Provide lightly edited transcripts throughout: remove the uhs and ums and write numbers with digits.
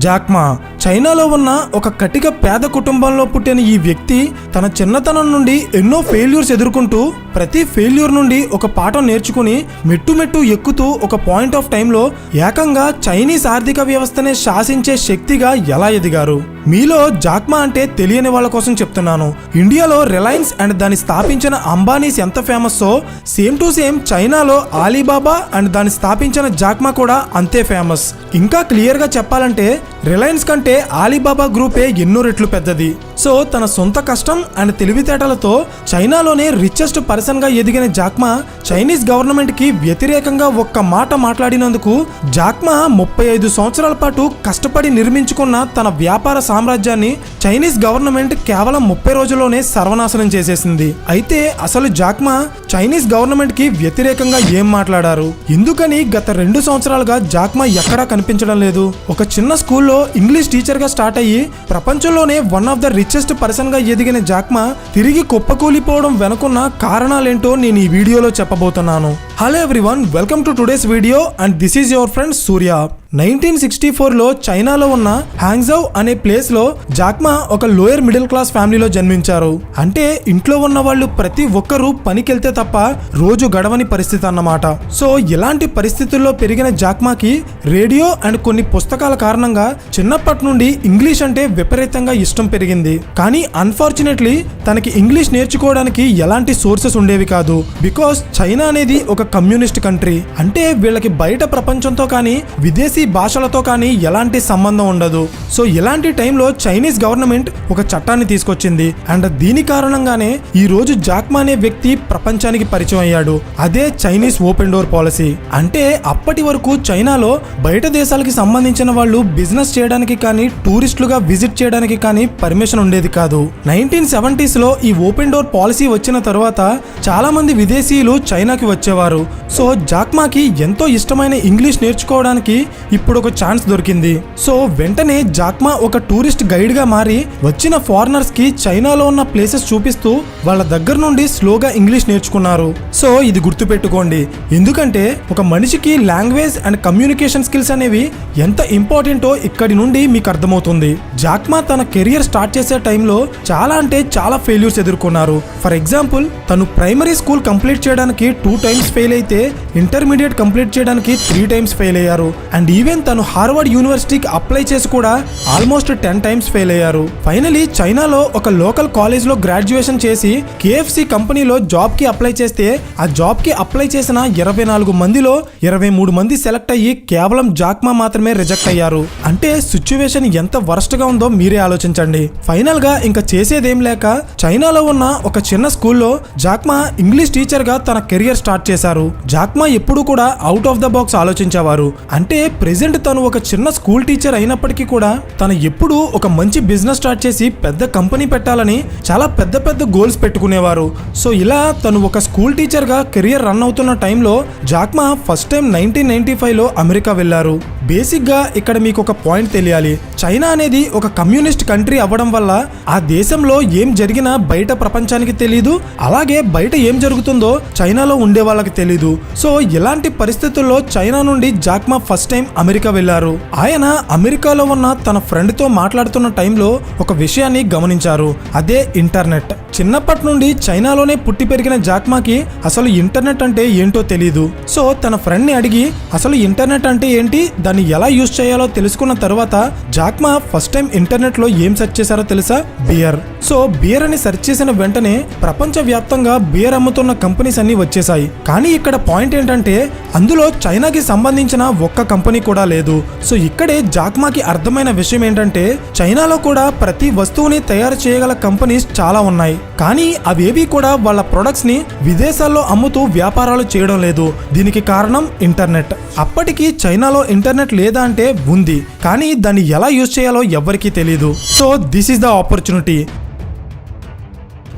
Jack Ma చైనాలో ఉన్న ఒక కటిక పేద కుటుంబంలో పుట్టిన ఈ వ్యక్తి తన చిన్నతనం నుండి ఎన్నో ఫెయిల్యూర్స్ ఎదుర్కొంటూ ప్రతి ఫెయిల్యూర్ నుండి ఒక పాఠం నేర్చుకుని మెట్టు ఎక్కుతూ ఒక పాయింట్ ఆఫ్ టైంలో ఏకంగా చైనీస్ ఆర్థిక వ్యవస్థనే శాసించే శక్తిగా ఎలా ఎదిగారు. మీలో జాక్మా అంటే తెలియని వాళ్ళ కోసం చెప్తున్నాను. ఇండియాలో రిలయన్స్ అండ్ దాన్ని స్థాపించిన అంబానీస్ ఎంత ఫేమస్సో సేమ్ టు సేమ్ చైనాలో ఆలీబాబా అండ్ దాన్ని స్థాపించిన జాక్మా కూడా అంతే ఫేమస్. ఇంకా క్లియర్ గా చెప్పాలంటే రిలయన్స్ కంటే ఆలీబాబా గ్రూపే ఎన్నో రెట్లు పెద్దది. సో తన సొంత కష్టం అండ్ తెలివితేటలతో చైనాలోనే రిచెస్ట్ పర్సన్ గా ఎదిగిన జాక్మా చైనీస్ గవర్నమెంట్ కి వ్యతిరేకంగా ఒక్క మాట మాట్లాడినందుకు జాక్మా 35 సంవత్సరాల పాటు కష్టపడి నిర్మించుకున్న తన వ్యాపార సామ్రాజ్యాన్ని చైనీస్ గవర్నమెంట్ కేవలం 30 రోజుల్లోనే సర్వనాశనం చేసేసింది. అయితే అసలు జాక్మా చైనీస్ గవర్నమెంట్ కి వ్యతిరేకంగా ఏం మాట్లాడారు, ఎందుకని గత 2 సంవత్సరాలుగా జాక్మా ఎక్కడా కనిపించడం లేదు? ఒక చిన్న స్కూల్లో ఇంగ్లీష్ టీచర్ గా స్టార్ట్ అయ్యి ప్రపంచంలోనే one of the richest person గా ఎదిగిన జాక్మా తిరిగి కుప్పకూలిపోవడం వెనుకున్న కారణాలేంటో నేను ఈ వీడియోలో చెప్పబోతున్నాను. Hello everyone, welcome to today's video and this is your friend Surya. 1964లో చైనాలో ఉన్న హ్యాంగ్జౌ అనే ప్లేస్ లో జాక్మా ఒక లోయర్ మిడిల్ క్లాస్ ఫ్యామిలీలో జన్మించారు. అంటే ఇంట్లో ఉన్న వాళ్ళు ప్రతి ఒక్కరూ పనికెళ్తే తప్ప రోజు గడవని పరిస్థితి అన్నమాట. సో ఇలాంటి పరిస్థితుల్లో పెరిగిన జాక్మాకి రేడియో అండ్ కొన్ని పుస్తకాల కారణంగా చిన్నప్పటి నుండి ఇంగ్లీష్ అంటే విపరీతంగా ఇష్టం పెరిగింది. కానీ అన్ఫార్చునేట్లీ తనకి ఇంగ్లీష్ నేర్చుకోవడానికి ఎలాంటి సోర్సెస్ ఉండేవి కాదు. బికాస్ చైనా అనేది ఒక కమ్యూనిస్ట్ కంట్రీ. అంటే వీళ్ళకి బయట ప్రపంచంతో కానీ విదేశీ భాషలతో కానీ ఎలాంటి సంబంధం ఉండదు. సో ఇలాంటి టైంలో చైనీస్ గవర్నమెంట్ ఒక చట్టాన్ని తీసుకొచ్చింది అండ్ దీని కారణంగానే ఈ రోజు జాక్మా అనే వ్యక్తి ప్రపంచానికి పరిచయం అయ్యాడు. అదే చైనీస్ ఓపెన్ డోర్ పాలసీ. అంటే అప్పటి వరకు చైనాలో బయట దేశాలకి సంబంధించిన వాళ్ళు బిజినెస్ చేయడానికి కానీ టూరిస్టులుగా విజిట్ చేయడానికి కానీ పర్మిషన్ ఉండేది కాదు. 1970s లో ఈ ఓపెన్ డోర్ పాలసీ వచ్చిన తర్వాత చాలా మంది విదేశీయులు చైనాకి వచ్చేవారు. సో జాక్మాకి ఎంతో ఇష్టమైన ఇంగ్లీష్ నేర్చుకోవడానికి ఇప్పుడు ఒక ఛాన్స్ దొరికింది. సో వెంటనే జాక్మా ఒక టూరిస్ట్ గైడ్ గా మారి వచ్చిన ఫారినర్స్ కి చైనాలో ఉన్న ప్లేసెస్ చూపిస్తూ వాళ్ళ దగ్గర నుండి స్లోగా ఇంగ్లీష్ నేర్చుకున్నారు. సో ఇది గుర్తుపెట్టుకోండి, ఎందుకంటే ఒక మనిషికి లాంగ్వేజ్ అండ్ కమ్యూనికేషన్ స్కిల్స్ అనేవి ఎంత ఇంపార్టెంటో ఇక్కడి నుండి మీకు అర్థమవుతుంది. జాక్మా తన కెరియర్ స్టార్ట్ చేసే టైంలో చాలా అంటే చాలా ఫెయిల్యూర్స్ ఎదుర్కొన్నారు. ఫర్ ఎగ్జాంపుల్, తను ప్రైమరీ స్కూల్ కంప్లీట్ చేయడానికి 2 times ఫెయిల్ అయితే ఇంటర్మీడియట్ కంప్లీట్ చేయడానికి 3 times ఫెయిల్ అయ్యారు. అండ్ ఈవెన్ తను హార్వర్డ్ యూనివర్సిటీకి అప్లై చేసి కూడా ఆల్మోస్ట్ 10 times ఫెయిల్ అయ్యారు. ఫైనలీ చైనాలో ఒక లోకల్ కాలేజ్ లో గ్రాడ్యుయేషన్ చేసి KFC కంపెనీలో జాబ్ కి అప్లై చేస్తే ఆ జాబ్ కి అప్లై చేసిన 24 మందిలో 23 మంది సెలెక్ట్ అయ్యి కేవలం జాక్మా మాత్రమే రిజెక్ట్ అయ్యారు. అంటే సిచ్యువేషన్ ఎంత వరస్ట్ గా ఉందో మీరే ఆలోచించండి. ఫైనల్ గా ఇంకా చేసేదేం లేక చైనాలో ఉన్న ఒక చిన్న స్కూల్లో జాక్మా ఇంగ్లీష్ టీచర్ గా తన కెరియర్ స్టార్ట్ చేశారు. జాక్మా ఎప్పుడు కూడా అవుట్ ఆఫ్ ద బాక్స్ ఆలోచించేవారు. అంటే ప్రెసెంట్ తను ఒక చిన్న స్కూల్ టీచర్ అయినప్పటికీ కూడా తను ఎప్పుడు ఒక మంచి బిజినెస్ స్టార్ట్ చేసి పెద్ద కంపెనీ పెట్టాలని చాలా పెద్ద పెద్ద గోల్స్ పెట్టుకునేవారు. సో ఇలా తను ఒక స్కూల్ టీచర్ గా కెరియర్ రన్ అవుతున్న టైంలో జాక్మా ఫస్ట్ టైం 1995లో అమెరికా వెళ్లారు. బేసిక్ గా ఇక్కడ మీకు ఒక పాయింట్ తెలియాలి. చైనా అనేది ఒక కమ్యూనిస్ట్ కంట్రీ అవ్వడం వల్ల ఆ దేశంలో ఏం జరిగినా బయట ప్రపంచానికి తెలీదు, అలాగే బయట ఏం జరుగుతుందో చైనాలో ఉండే వాళ్ళకి తెలీదు. సో ఇలాంటి పరిస్థితుల్లో చైనా నుండి జాక్మా ఫస్ట్ టైం అమెరికా వెళ్లారు. ఆయన అమెరికాలో ఉన్న తన ఫ్రెండ్ తో మాట్లాడుతున్న టైంలో ఒక విషయాన్ని గమనించారు. అదే ఇంటర్నెట్. చిన్నప్పటి నుండి చైనాలోనే పుట్టి పెరిగిన జాక్మాకి అసలు ఇంటర్నెట్ అంటే ఏంటో తెలీదు. సో తన ఫ్రెండ్ ని అడిగి అసలు ఇంటర్నెట్ అంటే ఏంటి, దాన్ని ఎలా యూజ్ చేయాలో తెలుసుకున్న తర్వాత జాక్మా ఫస్ట్ టైం ఇంటర్నెట్ లో ఏం సెర్చ్ చేశారో తెలుసా? బియర్. సో బియర్ అని సెర్చ్ చేసిన వెంటనే ప్రపంచ వ్యాప్తంగా బియర్ అమ్ముతున్న కంపెనీస్ అన్ని వచ్చేసాయి. కానీ ఇక్కడ పాయింట్ ఏంటంటే అందులో చైనాకి సంబంధించిన ఒక్క కంపెనీ కూడా లేదు. సో ఇక్కడే జాక్మాకి అర్థమైన విషయం ఏంటంటే చైనాలో కూడా ప్రతి వస్తువుని తయారు చేయగల కంపెనీస్ చాలా ఉన్నాయి, కానీ అవేవి కూడా వాళ్ళ ప్రొడక్ట్స్ ని విదేశాల్లో అమ్ముతూ వ్యాపారాలు చేయడం లేదు. దీనికి కారణం ఇంటర్నెట్. అప్పటికి చైనాలో ఇంటర్నెట్ లేదా అంటే ఉంది, కానీ దాన్ని ఎలా యూజ్ చేయాలో ఎవ్వరికీ తెలియదు. So this is the opportunity.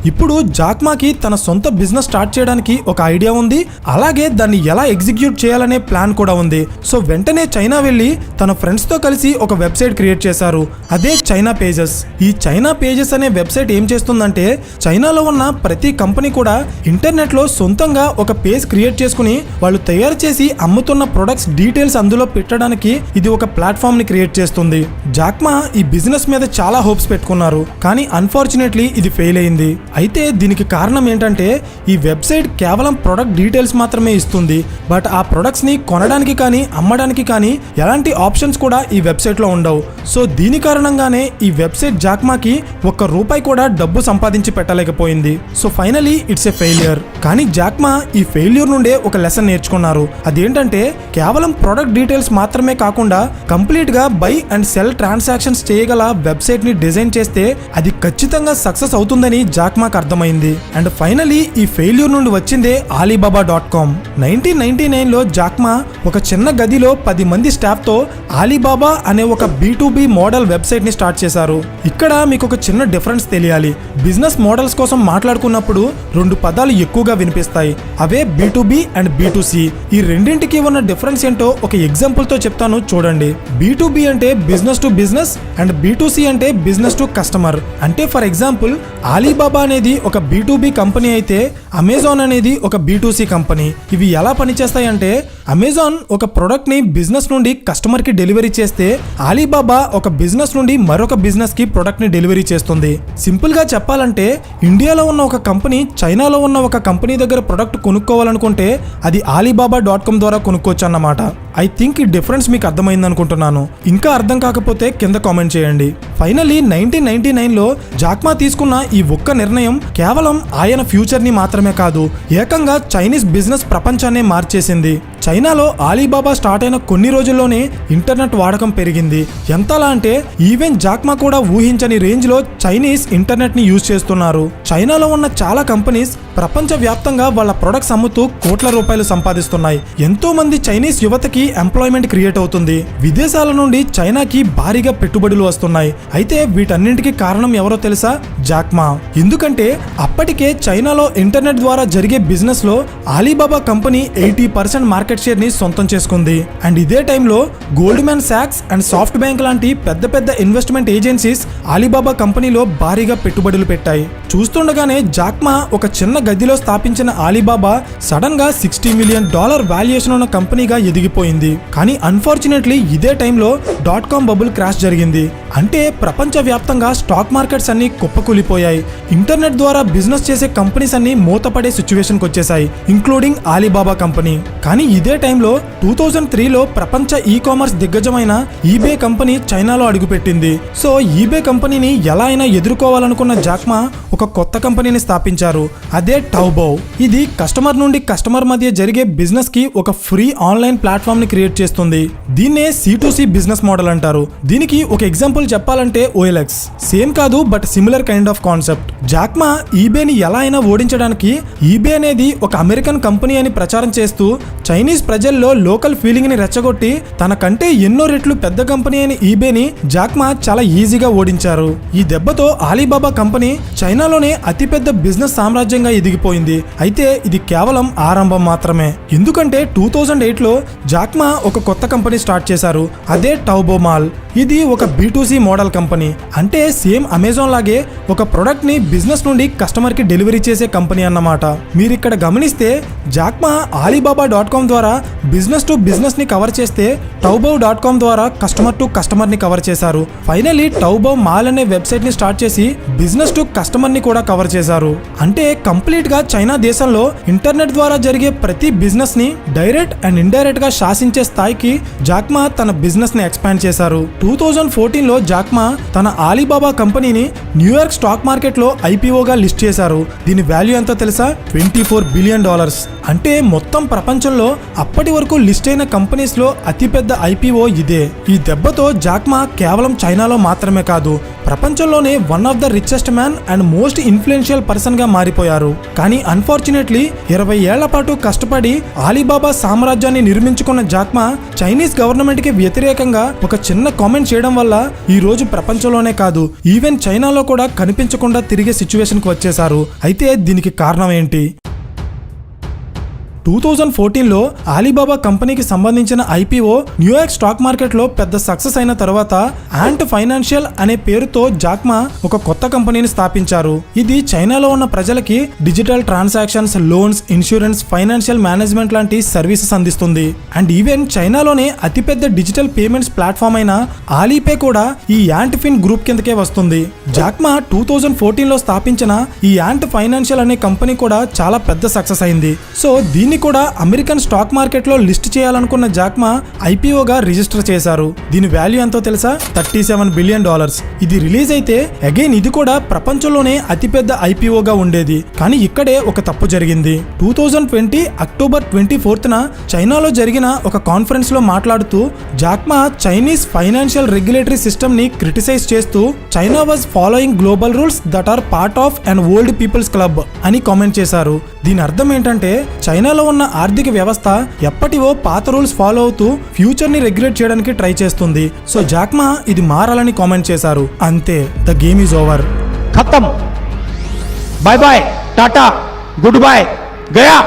ఇప్పుడు జాక్మాకి తన సొంత బిజినెస్ స్టార్ట్ చేయడానికి ఒక ఐడియా ఉంది, అలాగే దాన్ని ఎలా ఎగ్జిక్యూట్ చేయాలనే ప్లాన్ కూడా ఉంది. సో వెంటనే చైనా వెళ్ళి తన ఫ్రెండ్స్ తో కలిసి ఒక వెబ్సైట్ క్రియేట్ చేశారు. అదే చైనా పేజెస్. ఈ చైనా పేజెస్ అనే వెబ్సైట్ ఏం చేస్తుందంటే చైనాలో ఉన్న ప్రతి కంపెనీ కూడా ఇంటర్నెట్ లో సొంతంగా ఒక పేజ్ క్రియేట్ చేసుకుని వాళ్ళు తయారు చేసి అమ్ముతున్న ప్రొడక్ట్స్ డీటెయిల్స్ అందులో పెట్టడానికి ఇది ఒక ప్లాట్ఫామ్ ని క్రియేట్ చేస్తుంది. జాక్మా ఈ బిజినెస్ మీద చాలా హోప్స్ పెట్టుకున్నారు, కానీ అన్ఫార్చునేట్లీ ఇది ఫెయిల్ అయింది. అయితే దీనికి కారణం ఏంటంటే ఈ వెబ్సైట్ కేవలం ప్రొడక్ట్ డీటెయిల్స్ మాత్రమే ఇస్తుంది, బట్ ఆ ప్రొడక్ట్స్ ని కొనడానికి కానీ అమ్మడానికి కానీ ఎలాంటి ఆప్షన్స్ కూడా ఈ వెబ్సైట్ లో ఉండవు. సో దీని కారణంగానే ఈ వెబ్సైట్ జాక్మాకి ₹1 కూడా డబ్బు సంపాదించి పెట్టలేకపోయింది. So finally it's a failure. కానీ జాక్మా ఈ ఫెయిల్యూర్ నుండే ఒక లెసన్ నేర్చుకున్నారు. అదేంటంటే కేవలం ప్రొడక్ట్ డీటెయిల్స్ మాత్రమే కాకుండా కంప్లీట్ గా బై అండ్ సెల్ ట్రాన్సాక్షన్స్ చేయగల వెబ్సైట్ ని డిజైన్ చేస్తే అది ఖచ్చితంగా సక్సెస్ అవుతుందని జాక్మాకు అర్థమైంది. అండ్ ఫైనలీ ఈ ఫెయిల్యూర్ నుండి వచ్చిందే Alibaba.com. 1999లో జాక్మా ఒక చిన్న గదిలో 10 మంది స్టాఫ్ తో ఆలీబాబా అనే ఒక B2B మోడల్ వెబ్సైట్ ని స్టార్ట్ చేశారు. ఇక్కడ మీకు ఒక చిన్న డిఫరెన్స్ తెలియాలి. బిజినెస్ మోడల్స్ కోసం మాట్లాడుకున్నప్పుడు 2 పదాలు ఎక్కువగా వినిపిస్తాయి. అవే B2B అండ్ B2C. ఈ రెండింటికి ఉన్న డిఫరెన్స్ ఏంటో ఒక ఎగ్జాంపుల్ తో చెప్తాను చూడండి. B2B అంటే business to business and B2C అంటే బిజినెస్ టు కస్టమర్. అంటే ఫర్ ఎగ్జాంపుల్ ఆలీబాబా అనేది ఒక B2B కంపెనీ అయితే అమెజాన్ అనేది ఒక B2C కంపెనీ. ఇవి ఎలా పనిచేస్తాయంటే అమెజాన్ ఒక ప్రొడక్ట్ ని బిజినెస్ నుండి కస్టమర్ కి డెలివరీ చేస్తే ఆలీబాబా ఒక బిజినెస్ నుండి మరొక బిజినెస్ కి ప్రొడక్ట్ ని డెలివరీ చేస్తుంది. సింపుల్ గా చెప్పాలంటే ఇండియాలో ఉన్న ఒక కంపెనీ చైనాలో ఉన్న ఒక కంపెనీ దగ్గర ప్రొడక్ట్ కొనుక్కోవాలనుకుంటే అది Alibaba.com ద్వారా కొనుక్కోవచ్చు అన్నమాట. ఐ థింక్ ఈ డిఫరెన్స్ మీకు అర్థమైంది అనుకుంటున్నాను. ఇంకా అర్థం కాకపోతే కింద కామెంట్ చేయండి. ఫైనలీ 1999లో జాక్మా తీసుకున్న ఈ ఒక్క నిర్ణయం కేవలం ఆయన ఫ్యూచర్ ని మాత్రమే కాదు, ఏకంగా చైనీస్ బిజినెస్ ప్రపంచాన్నే మార్చేసింది. చైనాలో ఆలీబాబా స్టార్ట్ అయిన కొన్ని రోజుల్లోనే ఇంటర్నెట్ వాడకం పెరిగింది. ఎంతలా అంటే ఈవెన్ జాక్మా కూడా ఊహించని రేంజ్ లో చైనీస్ ఇంటర్నెట్ ని యూజ్ చేస్తున్నారు. చైనాలో ఉన్న చాలా కంపెనీస్ ప్రపంచ వ్యాప్తంగా వాళ్ళ ప్రొడక్ట్స్ అమ్ముతూ కోట్ల రూపాయలు సంపాదిస్తున్నాయి. ఎంతో మంది చైనీస్ యువతకి ఎంప్లాయ్మెంట్ క్రియేట్ అవుతుంది. విదేశాల నుండి చైనాకి భారీగా పెట్టుబడులు వస్తున్నాయి. అయితే వీటన్నింటికి కారణం ఎవరో తెలుసా? జాక్మా. ఎందుకంటే అప్పటికే చైనాలో ఇంటర్నెట్ ద్వారా జరిగే బిజినెస్ లో ఆలీబాబా కంపెనీ 80% మార్కెట్ షేర్ ని సొంతం చేసుకుంది. అండ్ ఇదే టైంలో Goldman socks and soft bank లాంటి పెద్ద పెద్ద ఇన్వెస్ట్మెంట్ ఏజెన్సీస్ ఆలీబాబా కంపెనీలో భారీగా పెట్టుబడులు పెట్టాయి. చూస్తుండగానే జాక్మా ఒక చిన్న గదిలో స్థాపించిన ఆలీబాబా సడన్ గా $60 మిలియన్ వాల్యుయేషన్ ఉన్న కంపెనీగా ఎదిగిపోయింది. కానీ అన్ఫార్చునేట్లీ ఇదే టైంలో .com బబుల్ క్రాష్ జరిగింది. అంటే ప్రపంచ వ్యాప్తంగా స్టాక్ మార్కెట్స్ అన్ని కుప్పకూలిపోయాయి. ఇంటర్నెట్ ద్వారా బిజినెస్ చేసే కంపెనీస్ అన్ని మూతపడే సిచ్యువేషన్కి వచ్చేసాయి, ఇంక్లూడింగ్ ఆలీబాబా కంపెనీ. కానీ ఇదే టైంలో 2003లో ప్రపంచ ఈ కామర్స్ దిగ్గజమైన ఈబే కంపెనీ చైనాలో అడుగుపెట్టింది. సో ఈబే కంపెనీని ఎలా అయినా ఎదుర్కోవాలనుకున్న జాక్మా ఒక కొత్త కంపెనీని స్థాపించారు. అదే టౌబౌ. ఇది కస్టమర్ నుండి కస్టమర్ మధ్య జరిగే బిజినెస్ కి ఒక ఫ్రీ ఆన్లైన్ ప్లాట్ఫామ్ ని క్రియేట్ చేస్తుంది. దీన్నే C2C బిజినెస్ మోడల్ అంటారు. దీనికి ఒక ఎగ్జాంపుల్ చెప్పాలంటే OLX. సేమ్ కాదు, but similar kind of concept. Jack Ma ఈబేని ఎలా అయినా ఓడించడానికి ఈబే అనేది ఒక అమెరికన్ కంపెనీ అని ప్రచారం చేస్తూ చైనీస్ ప్రజల్లో లోకల్ ఫీలింగ్ ని రెచ్చగొట్టి తనకంటే ఎన్నో రెట్లు పెద్ద కంపెనీ అయిన ఈబేని జాక్మా చాలా ఈజీగా ఓడించారు. ఈ దెబ్బతో ఆలీబాబా కంపెనీ చైనాలోనే అతిపెద్ద బిజినెస్ సామ్రాజ్యంగా ఎదిగిపోయింది. అయితే ఇది కేవలం ఆరంభం మాత్రమే. ఎందుకంటే 2008లో జాక్మా ఒక కొత్త కంపెనీ స్టార్ట్ చేశారు. అదే టౌబో మాల్. ఇది ఒక B2C మోడల్ కంపెనీ. అంటే సేమ్ అమెజాన్ లాగే ఒక ప్రొడక్ట్ ని బిజినెస్ నుండి కస్టమర్ కి డెలివరీ చేసే కంపెనీ అన్నమాట. మీరు ఇక్కడ గమనిస్తే జాక్మా Alibaba.com ద్వారా బిజినెస్ టు బిజినెస్ ని కవర్ చేస్తే Taobao.com ద్వారా కస్టమర్ టు కస్టమర్ ని కవర్ చేశారు. ఫైనలీ టౌబో మాల్ అనే వెబ్సైట్ ని స్టార్ట్ చేసి బిజినెస్ టు కస్టమర్ ని కూడా కవర్ చేశారు. అంటే కంప్లీట్ గా చైనా దేశంలో ఇంటర్నెట్ ద్వారా జరిగే ప్రతి బిజినెస్ ని డైరెక్ట్ అండ్ ఇండైరెక్ట్ గా శాసించే స్థాయికి జాక్మా తన బిజినెస్ ని ఎక్స్పాండ్ చేశారు. 2014లో జాక్మా తన ఆలీబాబా కంపెనీని న్యూయార్క్ స్టాక్ మార్కెట్ లో IPOగా లిస్ట్ చేశారు. దీని వాల్యూ ఎంతో తెలుసా? $24 బిలియన్. అంటే మొత్తం ప్రపంచంలో అప్పటి వరకు లిస్ట్ అయిన కంపెనీస్ లో అతిపెద్ద IPO ఇదే. ఈ దెబ్బతో జాక్మా కేవలం చైనాలో మాత్రమే కాదు, ప్రపంచంలోనే one of the richest man and most influential person గా మారిపోయారు. కానీ అన్ఫార్చునేట్లీ 20 ఏళ్ల పాటు కష్టపడి ఆలీబాబా సామ్రాజ్యాన్ని నిర్మించుకున్న జాక్మా చైనీస్ గవర్నమెంట్ కి వ్యతిరేకంగా ఒక చిన్న కామెంట్ చేయడం వల్ల ఈ రోజు ప్రపంచంలోనే కాదు ఈవెన్ చైనాలో కూడా కనిపించకుండా తిరిగే సిచ్యువేషన్ కు వచ్చేశారు. అయితే దీనికి కారణం ఏంటి? 2014లో ఆలీబాబా కంపెనీకి సంబంధించిన ఐపీఓ న్యూయార్క్ స్టాక్ మార్కెట్లో పెద్ద సక్సెస్ అయిన తర్వాత యాంట్ ఫైనాన్షియల్ అనే పేరుతో జాక్మా ఒక కొత్త కంపెనీని స్థాపించారు. ఇది చైనాలో ఉన్న ప్రజలకి digital transactions, loans, insurance, financial management లాంటి సర్వీసెస్ అందిస్తుంది. అండ్ ఈవెన్ చైనాలోనే అతిపెద్ద డిజిటల్ పేమెంట్స్ ప్లాట్ఫామ్ అయిన ఆలీపే కూడా ఈ యాంట్ ఫిన్ గ్రూప్ కిందకే వస్తుంది. జాక్మా 2014లో స్థాపించిన ఈ యాంట్ ఫైనాన్షియల్ అనే కంపెనీ కూడా చాలా పెద్ద సక్సెస్ అయింది. సో దీన్ని కూడా అమెరికన్ స్టాక్ మార్కెట్ లో లిస్ట్ చేయాలనుకున్న జాక్మా ఐపీఓగా రిజిస్టర్ చేశారు. దీని వాల్యూ ఎంతో తెలుసా? $37 బిలియన్. ఇది రిలీజ్ అయితే అగైన్ ఇది కూడా ప్రపంచంలోనే అతిపెద్ద ఐపీఓగా ఉండేది. కానీ ఇక్కడే ఒక తప్పు జరిగింది. 2020 అక్టోబర్ 24న చైనాలో జరిగిన ఒక కాన్ఫరెన్స్ లో మాట్లాడుతూ Jack Ma Chinese financial regulatory system ని క్రిటిసైజ్ చేస్తూ China was following global rules that are part of an old people's club అని కామెంట్ చేశారు. దీని అర్థం ఏంటంటే చైనాలో ఉన్న ఆర్థిక వ్యవస్థ ఎప్పటివో పాత రూల్స్ ఫాలో అవుతూ ఫ్యూచర్ ని రెగ్యులేట్ చేయడానికి ట్రై చేస్తుంది. సో జాక్మా ఇది మారాలని కామెంట్ చేశారు. అంతే, ద గేమ్ ఈజ్ ఓవర్. ఖతం, by by, Tata, good bye, Gaya.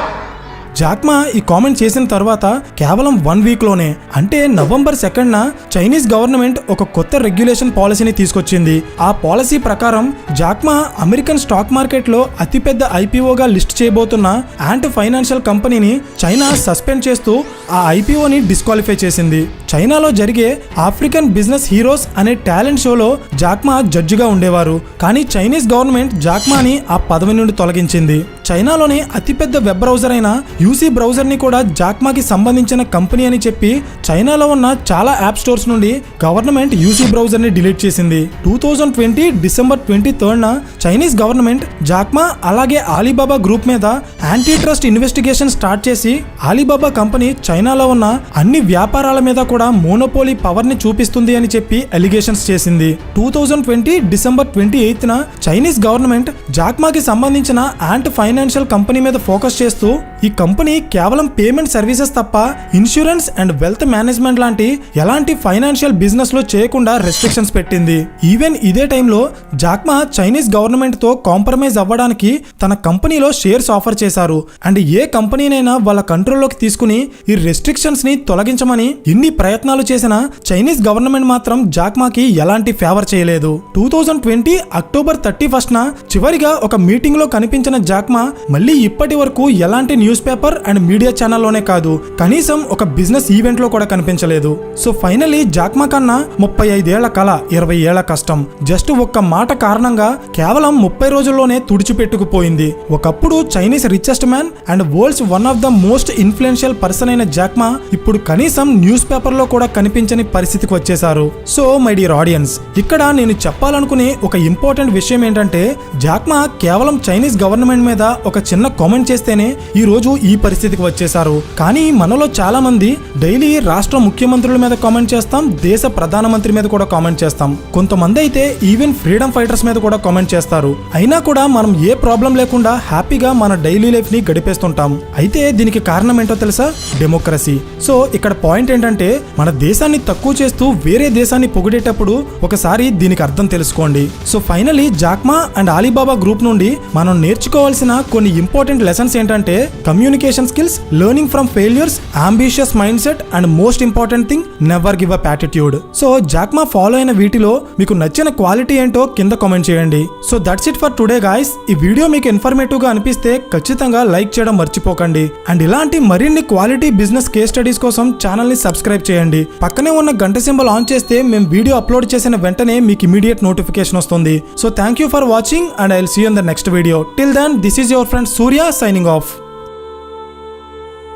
Jack Ma ఈ కామెంట్ చేసిన తర్వాత కేవలం 1 వీక్ లోనే అంటే నవంబర్ 2న చైనీస్ గవర్నమెంట్ ఒక కొత్త రెగ్యులేషన్ పాలసీని తీసుకొచ్చింది. ఆ పాలసీ ప్రకారం జాక్మా అమెరికన్ స్టాక్ మార్కెట్ లో అతిపెద్ద ఐపీఓగా లిస్ట్ చేయబోతున్న యాంట్ ఫైనాన్షియల్ కంపెనీని చైనా సస్పెండ్ చేస్తూ ఆ ఐపీఓని డిస్క్వాలిఫై చేసింది. చైనాలో జరిగే ఆఫ్రికన్ బిజినెస్ హీరోస్ అనే టాలెంట్ షోలో జాక్మా జడ్జిగా ఉండేవారు. కానీ చైనీస్ గవర్నమెంట్ జాక్మాని ఆ పదవి నుండి తొలగించింది. చైనాలోని అతిపెద్ద వెబ్ బ్రౌజర్ అయిన యూసీ బ్రౌజర్ ని కూడా జాక్మాకి సంబంధించిన కంపెనీ అని చెప్పి చైనాలో ఉన్న చాలా యాప్ స్టోర్స్ నుండి గవర్నమెంట్ యూసీ బ్రౌజర్ ని డిలీట్ చేసింది. 2020 డిసెంబర్ 23న చైనీస్ గవర్నమెంట్ జాక్మా అలాగే ఆలీబాబా గ్రూప్ మీద యాంటీ ట్రస్ట్ ఇన్వెస్టిగేషన్ స్టార్ట్ చేసి ఆలీబాబా కంపెనీ చైనాలో ఉన్న అన్ని వ్యాపారాల మీద కూడా మోనోపోలీ పవర్ ని చూపిస్తుంది అని చెప్పి అలిగేషన్స్ చేసింది. 2020 డిసెంబర్ 28న చైనీస్ గవర్నమెంట్ జాక్మాకి సంబంధించిన యాంట్ ఫైనాన్షియల్ కంపెనీ మీద ఫోకస్ చేస్తూ ఈ కంపెనీ కేవలం పేమెంట్ సర్వీసెస్ తప్ప ఇన్సూరెన్స్ అండ్ వెల్త్ మేనేజ్మెంట్ లాంటి ఎలాంటి ఫైనాన్షియల్ బిజినెస్ లో చేయకుండా రెస్ట్రిక్షన్స్ పెట్టింది. ఈవెన్ ఇదే టైంలో జాక్మా చైనీస్ గవర్నమెంట్ తో కాంప్రమైజ్ అవ్వడానికి తన కంపెనీలో షేర్స్ ఆఫర్ చేశారు. అండ్ ఏ కంపెనీనైనా వాళ్ళ కంట్రోల్లోకి తీసుకుని ఈ రెస్ట్రిక్షన్స్ ని తొలగించమని ఎన్ని ప్రయత్నాలు చేసినా చైనీస్ గవర్నమెంట్ మాత్రం జాక్మాకి ఎలాంటి ఫేవర్ చేయలేదు. 2020 అక్టోబర్ 31న చివరిగా ఒక మీటింగ్ లో కనిపించిన జాక్మా మళ్ళీ ఇప్పటి వరకు ఎలాంటి న్యూస్ పేపర్ అండ్ మీడియా ఛానల్లోనే కాదు కనీసం ఒక బిజినెస్ ఈవెంట్ లో కూడా కనిపించలేదు. సో ఫైనలీ జాక్మా కన్నా 35 ఏళ్ల కళ 20 ఏళ్ల కష్టం జస్ట్ ఒక్క మాట కారణంగా కేవలం 30 రోజుల్లోనే తుడిచిపెట్టుకుపోయింది. ఒకప్పుడు Chinese richest man and world's one of the most influential person అయిన జాక్మా ఇప్పుడు కనీసం న్యూస్ పేపర్ లో కూడా కనిపించని పరిస్థితికి వచ్చేశారు. సో మై డియర్ ఆడియన్స్, ఇక్కడ నేను చెప్పాలనుకునే ఒక ఇంపార్టెంట్ విషయం ఏంటంటే జాక్మా కేవలం చైనీస్ గవర్నమెంట్ మీద ఒక చిన్న కామెంట్ చేస్తేనే ఈ రోజు ఈ పరిస్థితికి వచ్చేసారు. కానీ మనలో చాలా మంది డైలీ రాష్ట్ర ముఖ్యమంత్రుల మీద కామెంట్ చేస్తాం, దేశ ప్రధానమంత్రి మీద కూడా కామెంట్ చేస్తాం, కొంతమంది అయితే ఈవెన్ ఫ్రీడమ్ ఫైటర్స్ మీద కూడా కామెంట్ చేస్తారు. అయినా కూడా మనం ఏ ప్రాబ్లం లేకుండా హ్యాపీగా మన డైలీ లైఫ్ ని గడిపేస్తుంటాం. అయితే దీనికి కారణం ఏంటో తెలుసా? డెమోక్రసీ. సో ఇక్కడ పాయింట్ ఏంటంటే మన దేశాన్ని తక్కువ చేస్తూ వేరే దేశాన్ని పొగిడేటప్పుడు ఒకసారి దీనికి అర్థం తెలుసుకోండి. So finally Jack Ma and Ali Baba group నుండి మనం నేర్చుకోవాల్సిన కొన్ని ఇంపార్టెంట్ లెసన్స్ ఏంటంటే communication skills, learning from failures, ambitious mind set and most important thing never give up attitude. So Jack Ma follow అయిన వీటిలో మీకు నచ్చిన క్వాలిటీ ఏంటో కింద కామెంట్ చేయండి. So that's it for today guys. ఈ వీడియో మీకు ఇన్ఫర్మేటివ్ గా అనిపిస్తే ఖచ్చితంగా లైక్ చేయడం మర్చిపోకండి. అండ్ ఇలాంటి మరిన్ని క్వాలిటీ బిజినెస్ కేస్ స్టడీస్ కోసం ఛానల్ ని సబ్స్క్రైబ్ చేయండి. పక్కనే ఉన్న గంట సింబల్ ఆన్ చేస్తే మేము వీడియో అప్లోడ్ చేసిన వెంటనే మీకు ఇమీడియట్ నోటిఫికేషన్ వస్తుంది. So thank you for watching and I will see you in the next video. Till then this is your friend Surya signing of.